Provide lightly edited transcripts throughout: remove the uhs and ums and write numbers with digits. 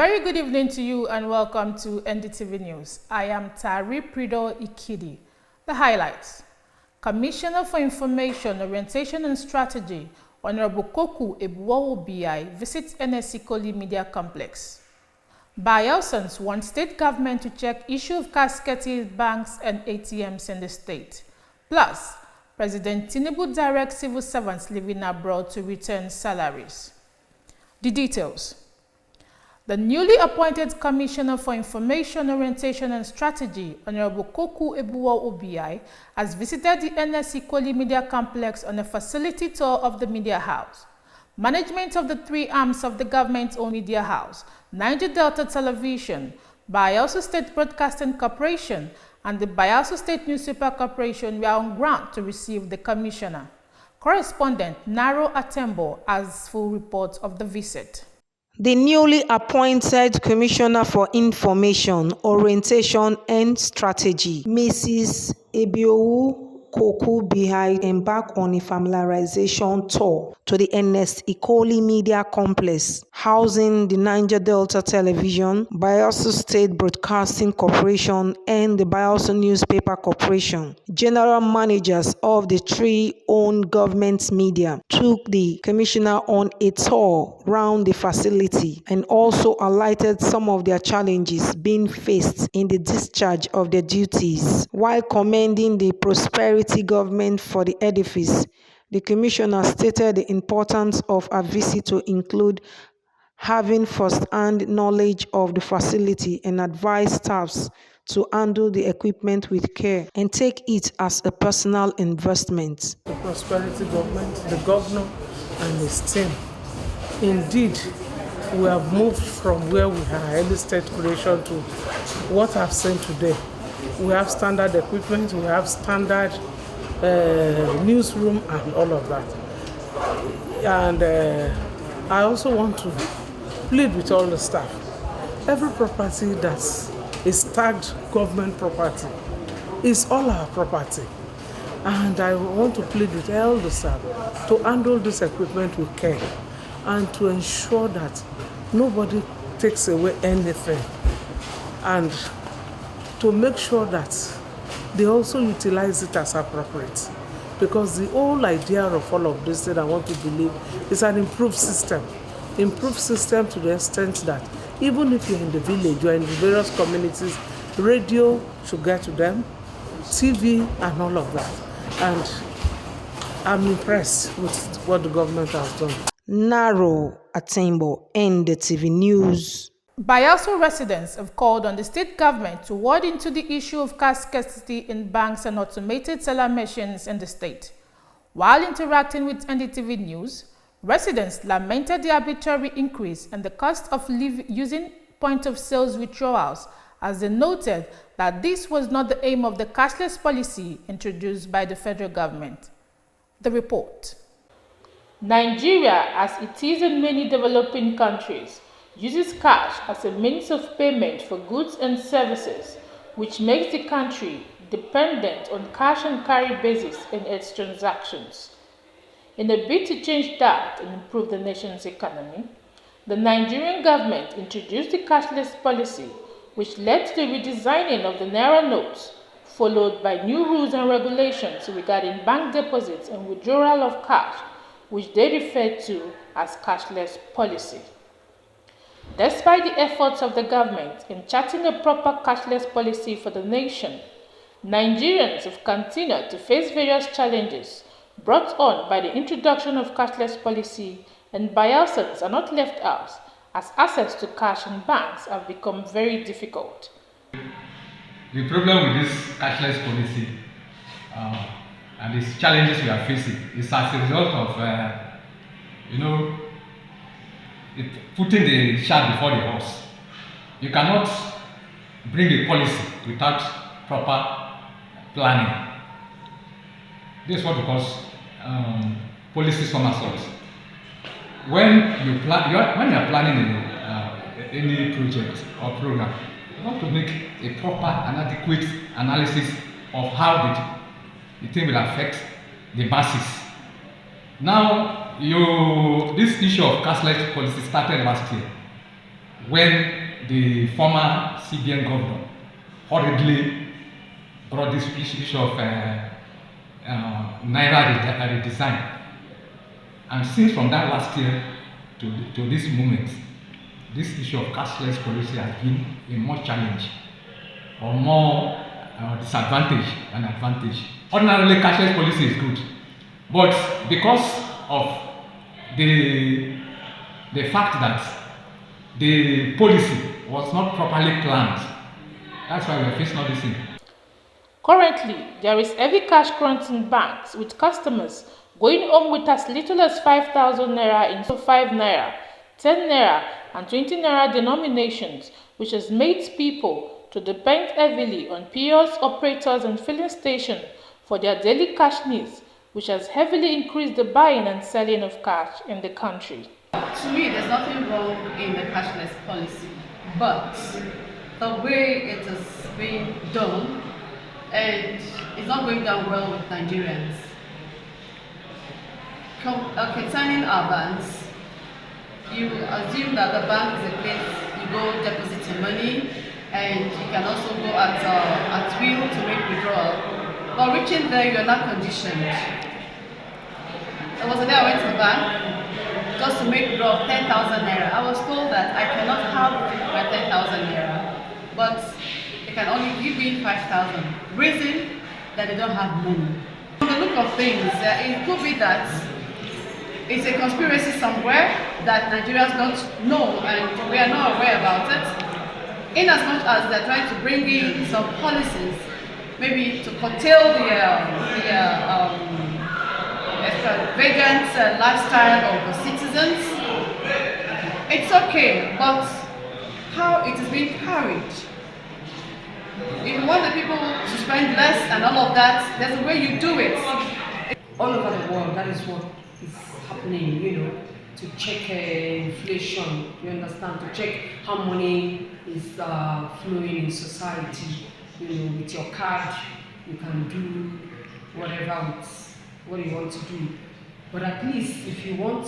very good evening to you and welcome to NDTV News. I am Tari Prido Ikidi. The highlights. Commissioner for Information, Orientation and Strategy, Honorable Koku Ebuwo BI visits NSC Koli Media Complex. Bayelsans want state government to check issue of cash scarcity banks and ATMs in the state. Plus, President Tinubu directs civil servants living abroad to return salaries. The details. The newly appointed Commissioner for Information, Orientation and Strategy, Honorable Koku Ebuwo OBI, has visited the NSC Koli Media Complex on a facility tour of the media house. Management of the three arms of the government-owned media house, Niger Delta Television, Bayelsa State Broadcasting Corporation, and the Bayelsa State Newspaper Corporation were on ground to receive the Commissioner. Correspondent Naira Scarcity has full report of the visit. The newly appointed Commissioner for Information, Orientation and Strategy, Mrs. Ebuwo Koku BI, embarked on a familiarization tour to the NSC Koli Media Complex, housing the Niger Delta Television, Bayelsa State Broadcasting Corporation, and the Bayelsa Newspaper Corporation. General managers of the three owned government media took the commissioner on a tour round the facility and also highlighted some of their challenges being faced in the discharge of their duties. While commending the prosperity government for the edifice, the commissioner stated the importance of a visit to include having first-hand knowledge of the facility and advise staffs to handle the equipment with care and take it as a personal investment. The prosperity government, the governor and his team. Indeed, we have moved from where we had early state creation to what I've seen today. We have standard equipment, we have standard newsroom and all of that. And I also want to plead with all the staff. Every property that is tagged government property is all our property. And I want to plead with all the staff to handle this equipment with care and to ensure that nobody takes away anything, and to make sure that they also utilize it as appropriate. Because the whole idea of all of this that I want to believe is an improved system. Improved system to the extent that even if you're in the village, you're in the various communities, radio should get to them, TV and all of that. And I'm impressed with what the government has done. Naira Scarcity, NDTV News. Bayelsa residents have called on the state government to wade into the issue of cash scarcity in banks and automated teller machines in the state. While interacting with NDTV News, residents lamented the arbitrary increase in the cost of using point-of-sales withdrawals, as they noted that this was not the aim of the cashless policy introduced by the federal government. The report. Nigeria, as it is in many developing countries, uses cash as a means of payment for goods and services, which makes the country dependent on cash and carry basis in its transactions. In a bid to change that and improve the nation's economy, the Nigerian government introduced the cashless policy, which led to the redesigning of the Naira notes, followed by new rules and regulations regarding bank deposits and withdrawal of cash, which they refer to as cashless policy. Despite the efforts of the government in charting a proper cashless policy for the nation, Nigerians have continued to face various challenges brought on by the introduction of cashless policy, and Bayelsans are not left out, as access to cash in banks have become very difficult. The problem with this cashless policy and these challenges we are facing is as a result of, putting the cart before the horse. You cannot bring a policy without proper planning. This is what we call policy somersault. When you are planning any project or program, you want to make a proper and adequate analysis of how the thing will affect the masses. Now, this issue of cashless policy started last year. when the former CBN governor hurriedly brought this issue of Naira redesign. And since from that last year to this moment, this issue of cashless policy has been a more challenge or more disadvantage than advantage. Ordinarily, cashless policy is good, but because of the fact that the policy was not properly planned, that's why we are facing all this thing. Currently, there is heavy cash crunch in banks, with customers going home with as little as 5,000 naira in 5 naira, 10 naira, and 20 naira denominations, which has made people to depend heavily on POS operators and filling stations for their daily cash needs, which has heavily increased the buying and selling of cash in the country. To me, there's nothing wrong in the cashless policy, but the way it is being done, and it's not going down well with Nigerians. Concerning our banks, you assume that the bank is a place you go deposit your money, and you can also go at will to make withdrawal. But reaching there, you're not conditioned. There was a day I went to the bank just to make withdrawal of 10,000 naira. I was told that I cannot have my 10,000 naira, but they can only give me 5,000. Reason that they don't have money. From the look of things, it could be that it's a conspiracy somewhere that Nigerians don't know and we are not aware about it. In as much as they're trying to bring in some policies, maybe to curtail the extravagant lifestyle of the citizens, it's okay, but how it is being carried. If you want the people to spend less and all of that, there's a way you do it. All over the world, that is what is happening, to check inflation, you understand, to check how money is flowing in society. With your card, you can do whatever with what you want to do. But at least if you want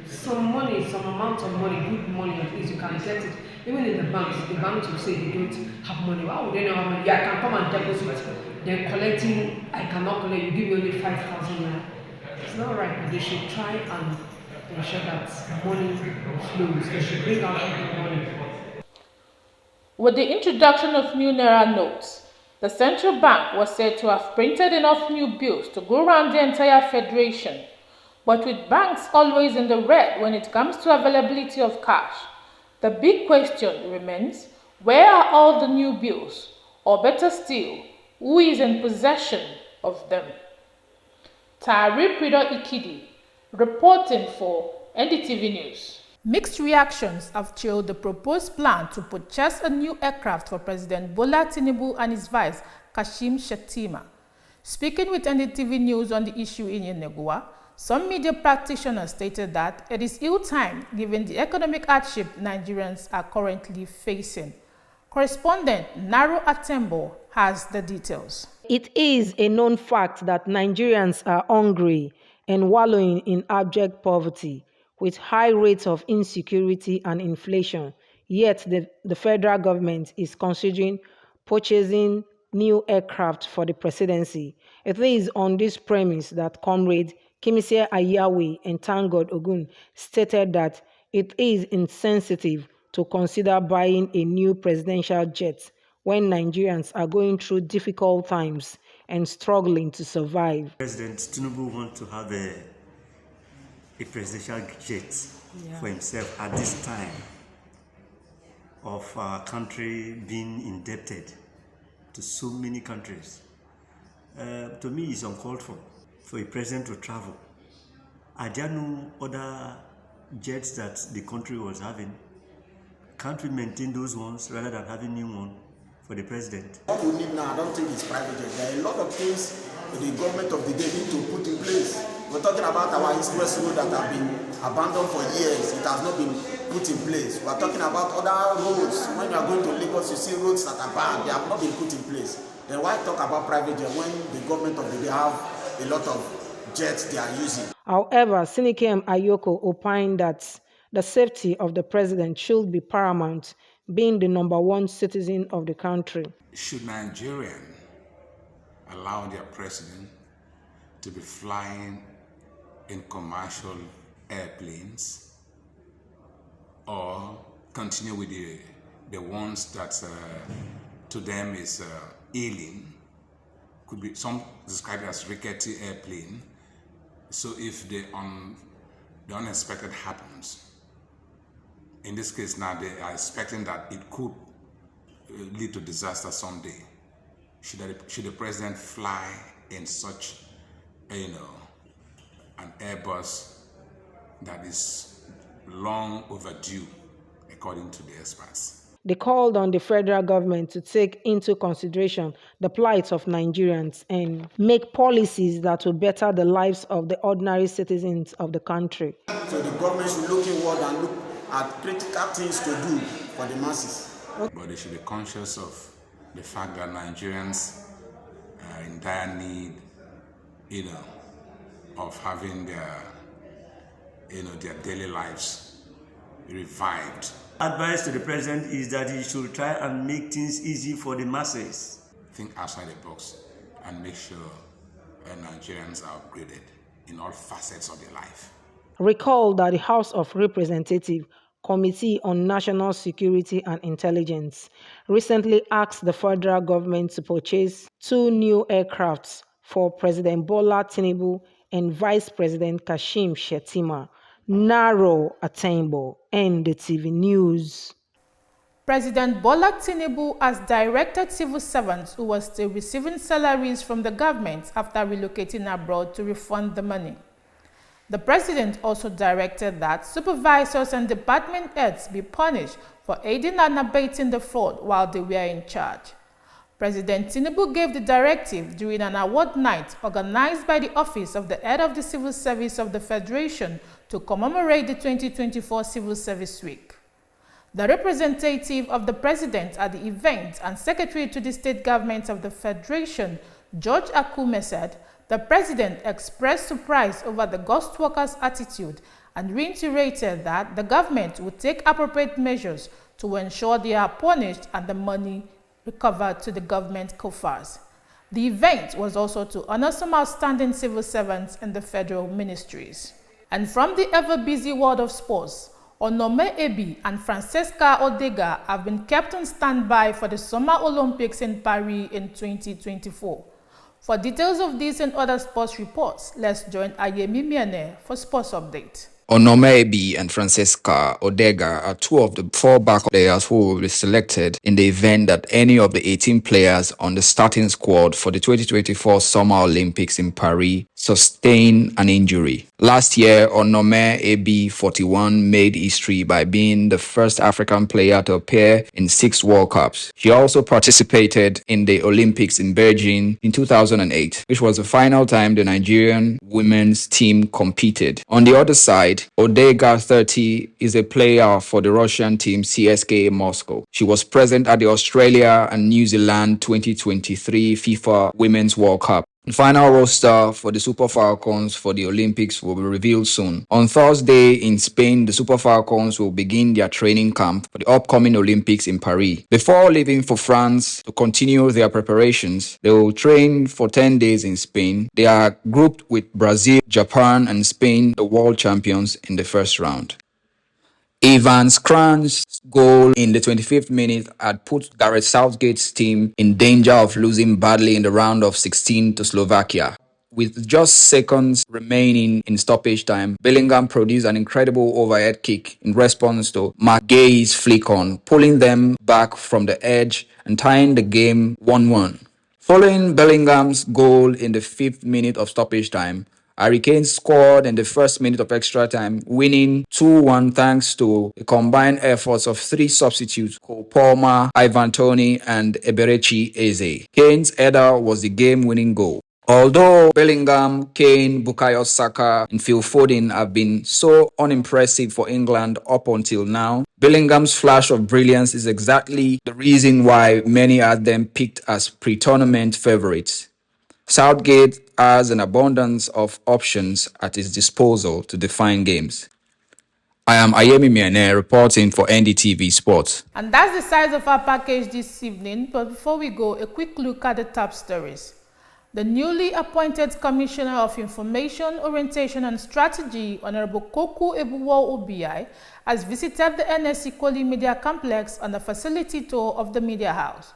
some money, some amount of money, good money, at least you can get it. Even in the banks will say they don't have money. Why would they not have money? Yeah, I can come and deposit. They're collecting, I cannot collect, you give me only 5,000 naira. It's not right, but they should try and ensure that money flows. They should bring out the money. With the introduction of new Naira notes, the central bank was said to have printed enough new bills to go around the entire federation. But with banks always in the red when it comes to availability of cash, the big question remains, where are all the new bills? Or better still, who is in possession of them? Tari Prido Ikidi, reporting for NDTV News. Mixed reactions have trailed the proposed plan to purchase a new aircraft for President Bola Tinubu and his vice, Kashim Shettima. Speaking with NDTV News on the issue in Yenagoa, some media practitioners stated that it is ill-timed given the economic hardship Nigerians are currently facing. Correspondent Naira Atembo has the details. It is a known fact that Nigerians are hungry and wallowing in abject poverty, with high rates of insecurity and inflation. Yet the federal government is considering purchasing new aircraft for the presidency. It is on this premise that Comrade Kimise Ayawe and Tangod Ogun stated that it is insensitive to consider buying a new presidential jet when Nigerians are going through difficult times and struggling to survive. President Tinubu wants to have a presidential jet for himself at this time of our country being indebted to so many countries. To me, it's uncalled for a president to travel. Are there no other jets that the country was having? Can't we maintain those ones rather than having new one for the president? What we need now, I don't think it's private jet. There are a lot of things the government of the day need to put in place. We're talking about our east-west road that have been abandoned for years. It has not been put in place. We're talking about other roads. When you are going to Lagos, you see roads that are bad. They have not been put in place. Then why talk about private jet when the government of the day have a lot of jets they are using? However, Sinikem Ayoko opined that The safety of the president should be paramount, being the number one citizen of the country. Should Nigerians allow their president to be flying in commercial airplanes, or continue with the ones that to them is alien? Could be some described as rickety airplane. So if the unexpected happens, in this case now they are expecting that it could lead to disaster someday. Should the president fly in such, an Airbus that is long overdue, according to the experts? They called on the federal government to take into consideration the plight of Nigerians and make policies that will better the lives of the ordinary citizens of the country. So the government should look inward and look at critical things to do for the masses. But they should be conscious of the fact that Nigerians are in dire need, of having their daily lives revived. Advice to the president is that he should try and make things easy for the masses. Think outside the box and make sure Nigerians are upgraded in all facets of their life. Recall that the House of Representatives Committee on National Security and Intelligence recently asked the federal government to purchase 2 new aircrafts for President Bola Tinubu and Vice President Kashim Shettima. Naro Attainable, NDTV News. President Bola Tinubu has directed civil servants who were still receiving salaries from the government after relocating abroad to refund the money. The president also directed that supervisors and department heads be punished for aiding and abetting the fraud while they were in charge. President Tinubu gave the directive during an award night organized by the Office of the Head of the Civil Service of the Federation to commemorate the 2024 Civil Service Week. The representative of the president at the event and secretary to the state government of the Federation, George Akume, said the president expressed surprise over the ghost workers' attitude and reiterated that the government would take appropriate measures to ensure they are punished and the money recovered to the government coffers. The event was also to honor some outstanding civil servants in the federal ministries. And from the ever-busy world of sports, Onome Ebi and Francesca Odega have been kept on standby for the Summer Olympics in Paris in 2024. For details of this and other sports reports, let's join Ayemi Miene for Sports Update. Onome Ebi and Francesca Odega are 2 of the 4 backup players who will be selected in the event that any of the 18 players on the starting squad for the 2024 Summer Olympics in Paris sustain an injury. Last year, Onome Ebi 41 made history by being the first African player to appear in 6 World Cups. She also participated in the Olympics in Beijing in 2008, which was the final time the Nigerian women's team competed. On the other side, Odega 30 is a player for the Russian team CSKA Moscow. She was present at the Australia and New Zealand 2023 FIFA Women's World Cup. The final roster for the Super Falcons for the Olympics will be revealed soon. On Thursday in Spain, the Super Falcons will begin their training camp for the upcoming Olympics in Paris. Before leaving for France to continue their preparations, they will train for 10 days in Spain. They are grouped with Brazil, Japan, and Spain, the world champions in the first round. Ivan Skran's goal in the 25th minute had put Gareth Southgate's team in danger of losing badly in the round of 16 to Slovakia. With just seconds remaining in stoppage time, Bellingham produced an incredible overhead kick in response to McGay's flick-on, pulling them back from the edge and tying the game 1-1. Following Bellingham's goal in the 5th minute of stoppage time, Hurricanes scored in the 1st minute of extra time, winning 2-1 thanks to the combined efforts of 3 substitutes, Cole Palmer, Ivan Toney, and Eberechi Eze. Kane's header was the game-winning goal. Although Bellingham, Kane, Bukayo Saka, and Phil Foden have been so unimpressive for England up until now, Bellingham's flash of brilliance is exactly the reason why many had them picked as pre-tournament favourites. Southgate has an abundance of options at his disposal to define games. I am Ayemi Miane reporting for NDTV Sports. And that's the size of our package this evening. But before we go, a quick look at the top stories. The newly appointed Commissioner of Information, Orientation and Strategy, Honorable Koku Ebuwo Obiai, has visited the NSC Koli Media Complex on a facility tour of the Media House.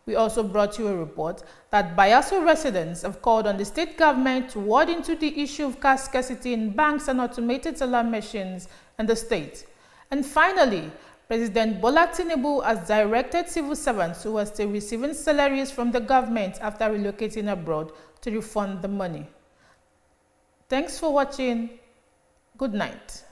We also brought you a report that Bayaso residents have called on the state government to wade into the issue of cash scarcity in banks and automated teller machines in the state. And finally, President Bola Tinubu has directed civil servants who are still receiving salaries from the government after relocating abroad to refund the money. Thanks for watching. Good night.